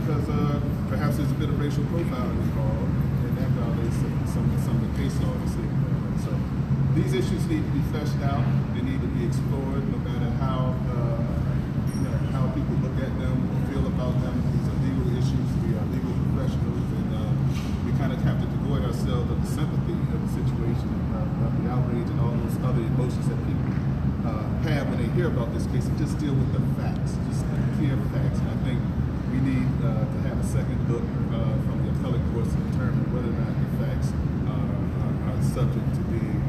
because perhaps there's a bit of racial profiling involved, and that violates some of the case law in the state of Maryland. So these issues need to be fleshed out. They need to be explored, no matter how how people look at them or feel about them. These are legal issues. We are legal professionals, and we kind of have to devoid ourselves of the sympathy of the situation, of the outrage, and all those other emotions that people have when they hear about this case, and just deal with the facts, just the clear facts. And I think we need to have a second look from the appellate courts to determine whether or not the facts are subject to being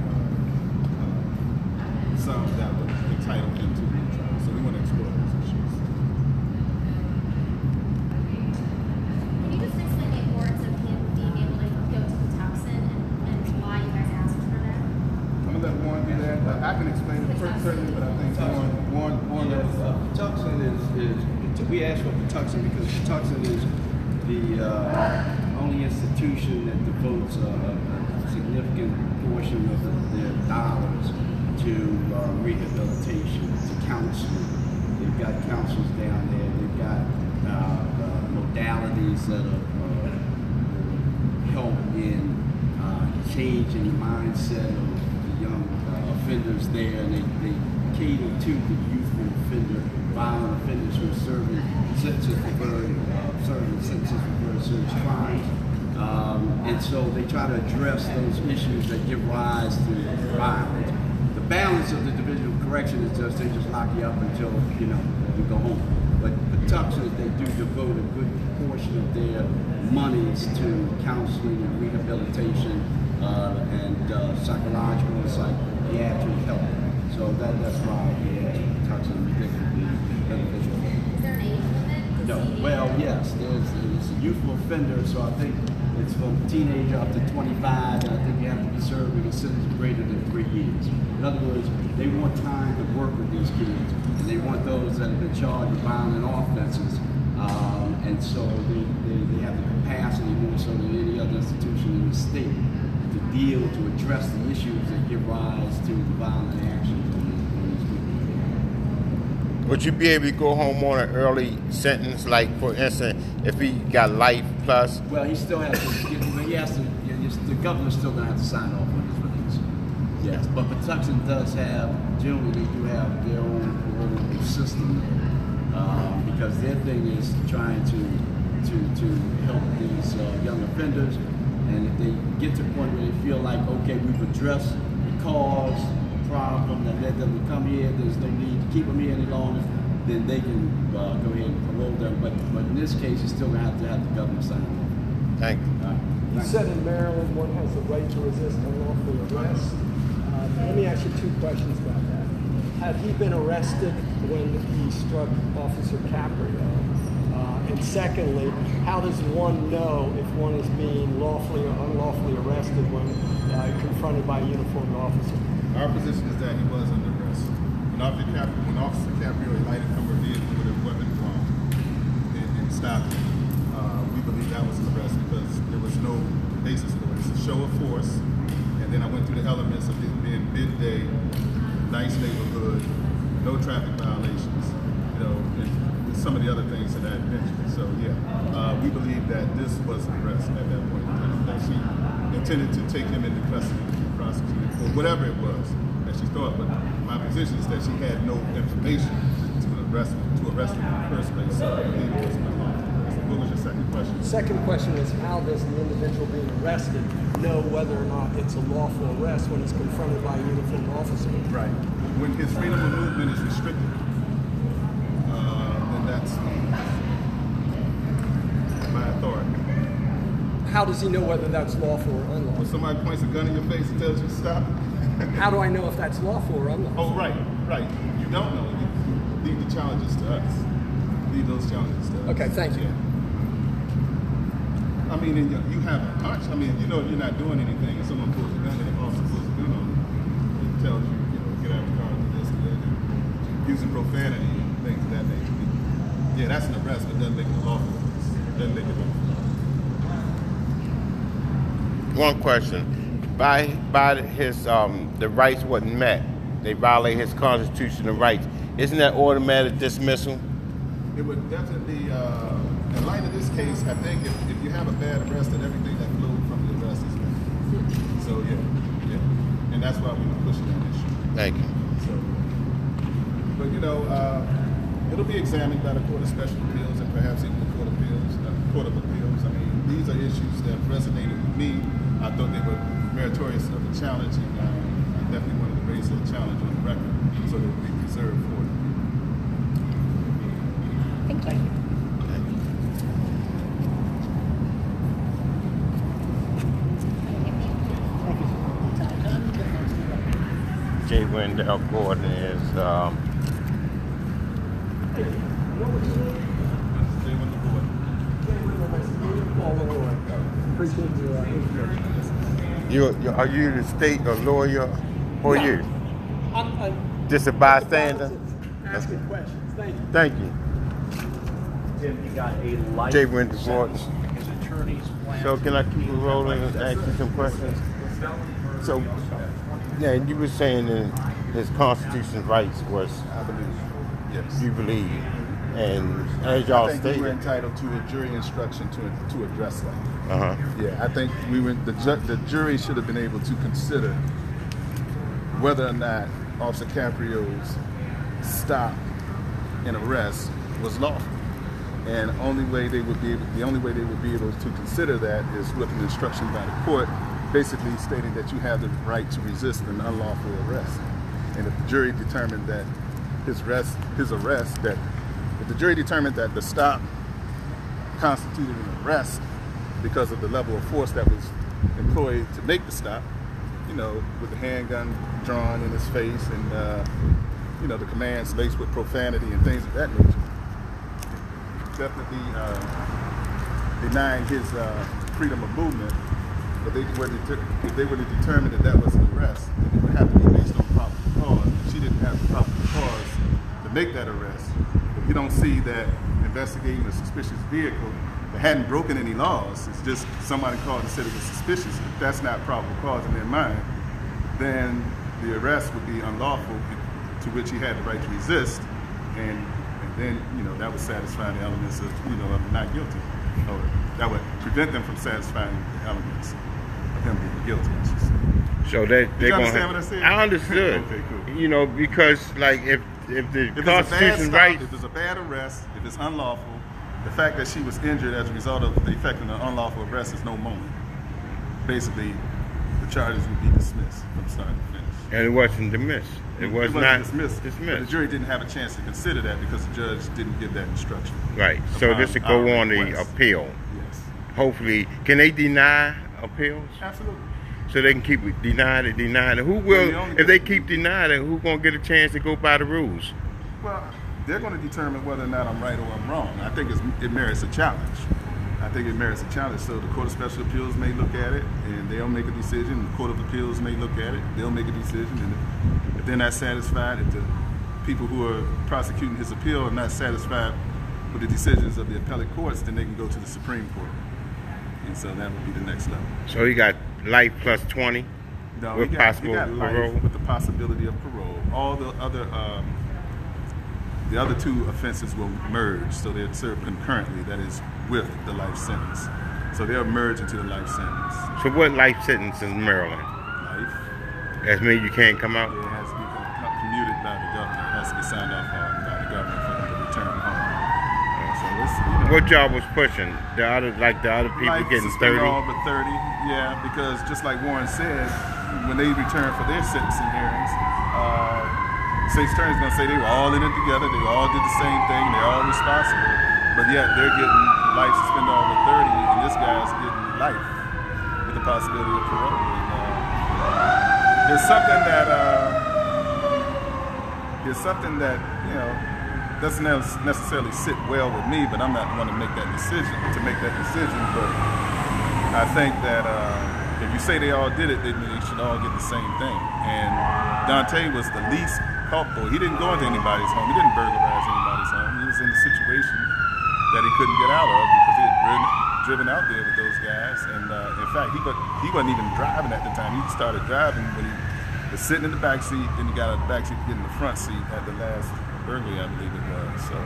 some that would entitle him to the trial. So we want to explore those issues. Can you just explain the importance of him being able to go to Patuxent and why you guys asked for that? I'm gonna let Warren do that. I can explain it certainly, but I think Warren Patuxent is we asked for Patuxent because Patuxent is the only institution that devotes a significant portion of their dollars to rehabilitation, to counseling. They've got counselors down there. They've got modalities that help in changing the mindset of the young offenders there, and they cater to the youthful offender, violent offenders who are serving sentences for very serious crimes. And so they try to address those issues that give rise to violence. The balance of the division of correction is just they just lock you up until you go home. But Patuxent, they do devote a good portion of their monies to counseling and rehabilitation and psychological and psychiatric help. So that's why Patuxent is particularly beneficial. Is there an age limit? No. Well, yes, there's a youthful offender, so I think it's from teenager up to 25, and I think you have to be served with a sentence greater than 3 years. In other words, they want time to work with these kids, and they want those that have been charged with violent offenses, and so they have the capacity more so than any other institution in the state to deal, to address the issues that give rise to the violent actions on these people. Would you be able to go home on an early sentence, like for instance, if he got life plus? Well, he still has to. The governor's still going to have to sign off on his release. Yes, but Patuxent does have. Generally, they do have their own parole system because their thing is trying to help these young offenders, and if they get to the point where they feel like, okay, we've addressed the cause, the problem, that led them to come here, there's no need to keep them here any longer, then they can go ahead and parole them. But in this case, you're still going to have the governor sign off. Thank you. You said in Maryland one has the right to resist unlawful arrest. Let me ask you 2 questions about that. Had he been arrested when he struck Officer Caprio? And secondly, how does one know if one is being lawfully or unlawfully arrested when confronted by a uniformed officer? Our position is that he was under arrest. When Officer Caprio alighted from her vehicle with a weapon drawn and stopped him, we believe that was an arrest because there was no basis for it. It's a show of force, and then I went through the elements of it being midday, nice neighborhood, no traffic violations, and some of the other things that I had mentioned. So we believe that this was an arrest at that point in time, that she intended to take him into custody to be prosecuted for whatever it was that she thought. But my position is that she had no information to arrest him in the first place. So I believe it was an unlawful arrest. What was your second question? Second question is, how does the individual being arrested know whether or not it's a lawful arrest when he's confronted by a uniformed officer? Right. When his freedom of movement is restricted, then that's my authority. How does he know whether that's lawful or When unlawful? somebody points a gun in your face and tells you to stop. How do I know if that's lawful or unlawful? Oh, right. You don't know. You leave the challenges to us. Leave those challenges to us. Okay, thank you. Yeah. I mean, and you have a hunch. I mean, you know you're not doing anything, and someone pulls a gun, and the officer pulls a gun on you, it tells you, get out of the car and do this and that, and using profanity and things of that nature. Yeah, that's an arrest, but it doesn't make it a lawful arrest. It doesn't make it lawful. One question. By his the rights wasn't met, they violate his constitutional rights. Isn't that automatic dismissal? It would definitely, in light of this case, I think if you have a bad arrest, then everything that flowed from the arrest is bad. So yeah. And that's why we were pushing that issue. Thank you. So, but it'll be examined by the Court of Special Appeals and perhaps even the Court of Appeals. I mean, these are issues that resonated with me. I thought they were meritorious of a challenge, and I definitely wanted to raise that challenge on the record so that it would be preserved for it. Thank you. J. Wendell Gordon is Appreciate your input. are you the state or lawyer? Who are you? I'm Just a bystander? asking questions. Thank you. Thank you. Tim, you got a life J. Wendell Gordon. sentence. His attorneys plan So can I to keep it appeal that rolling life and ask you sentence. some questions? So, yeah, you were saying that his constitutional rights was, I believe. Yes. you believe, and as I y'all think we were stated, entitled to a jury instruction to address that. uh-huh. Yeah, I think the jury should have been able to consider whether or not Officer Caprio's stop and arrest was lawful. And the only way they would be able to consider that is with an instruction by the court, basically stating that you have the right to resist an unlawful arrest. And if the jury determined that if the jury determined that the stop constituted an arrest because of the level of force that was employed to make the stop, with the handgun drawn in his face and, the commands laced with profanity and things of that nature, definitely denying his freedom of movement. But if they were to determine that was an arrest, then it would have to be based on probable cause. She didn't have the probable cause to make that arrest. But you don't see that investigating a suspicious vehicle that hadn't broken any laws. It's just somebody called and said it was suspicious. If that's not probable cause in their mind, then the arrest would be unlawful, to which he had the right to resist, and then that would satisfy the elements of of not guilty, or that would prevent them from satisfying the elements of him being guilty, I should say. So they're you going understand what I said? I understood. Okay, cool. Because like if the If it's a bad Constitution stop, rights, if it's a bad arrest, if it's unlawful, the fact that she was injured as a result of the effect of an unlawful arrest is no moment. Basically, the charges would be dismissed from start to finish. and it wasn't dismissed. It was wasn't not dismissed. But the jury didn't have a chance to consider that because the judge didn't give that instruction. Right. So upon this will our go on the request. appeal. Yes. Hopefully, can they deny appeals? Absolutely. So they can keep denying it. Who will, if they keep denying it, who gonna get a chance to go by the rules? Well, they're going to determine whether or not I'm right or I'm wrong. I think it merits a challenge. So the Court of Special Appeals may look at it and they'll make a decision. The Court of Appeals may look at it, they'll make a decision. And if they're not satisfied, if the people who are prosecuting his appeal are not satisfied with the decisions of the appellate courts, then they can go to the Supreme Court. And so that would be the next level. So he got life plus 20 No, with he got possible life parole. with the possibility of parole. All the other two offenses will merge, so they're served concurrently. That is with the life sentence. So they'll merge into the life sentence. So what life sentence in Maryland? Life. That means you can't come out. It has to be commuted by the governor. It has to be signed off on by the governor for them to return home. So it's What y'all was pushing? The other people life getting suspended 30. all but 30. Yeah, because just like Warren said, when they return for their sentencing hearings, state's attorney's gonna say they were all in it together, they all did the same thing, they're all responsible, but yet they're getting life suspended all but 30, and this guy's getting life with the possibility of parole. And, there's something that doesn't necessarily sit well with me, but I'm not going to make that decision. But I think that if you say they all did it, then they should all get the same thing. And Dawnta was the least culpable. He didn't go into anybody's home. He didn't burglarize anybody's home. He was in a situation that he couldn't get out of because he had driven out there with those guys. And in fact, he wasn't even driving at the time. He started driving when he was sitting in the back seat. Then he got out of the back seat to get in the front seat at the last burglary, I believe it was. So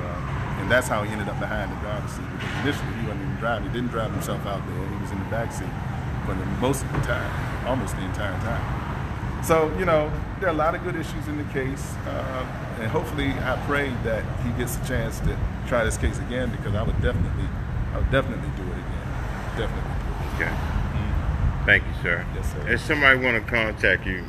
And that's how he ended up behind the driver's seat, because initially he wasn't even driving. He didn't drive himself out there. He was in the back seat for most of the time, almost the entire time. So, you know, there are a lot of good issues in the case, and hopefully I pray that he gets a chance to try this case again, because I would definitely do it again. Definitely do it. Okay. Thank you, sir. Yes, sir. If somebody want to contact you,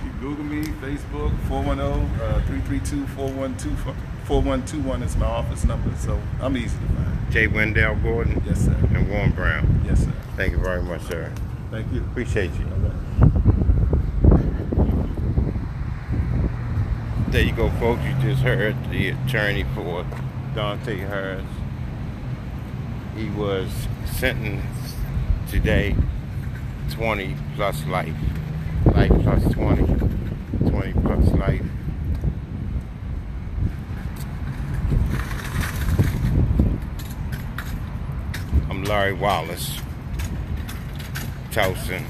You Google me, Facebook, 410-332-4121 is my office number, so I'm easy to find. J. Wendell Gordon. Yes, sir. And Warren Brown. Yes, sir. Thank you very much, sir. Thank you. Appreciate you. Okay. There you go, folks. You just heard the attorney for Dawnta Harris. He was sentenced today 20 plus life. Life plus 20. 20 plus life. I'm Larry Wallace, Towson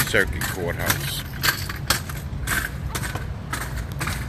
Circuit Courthouse.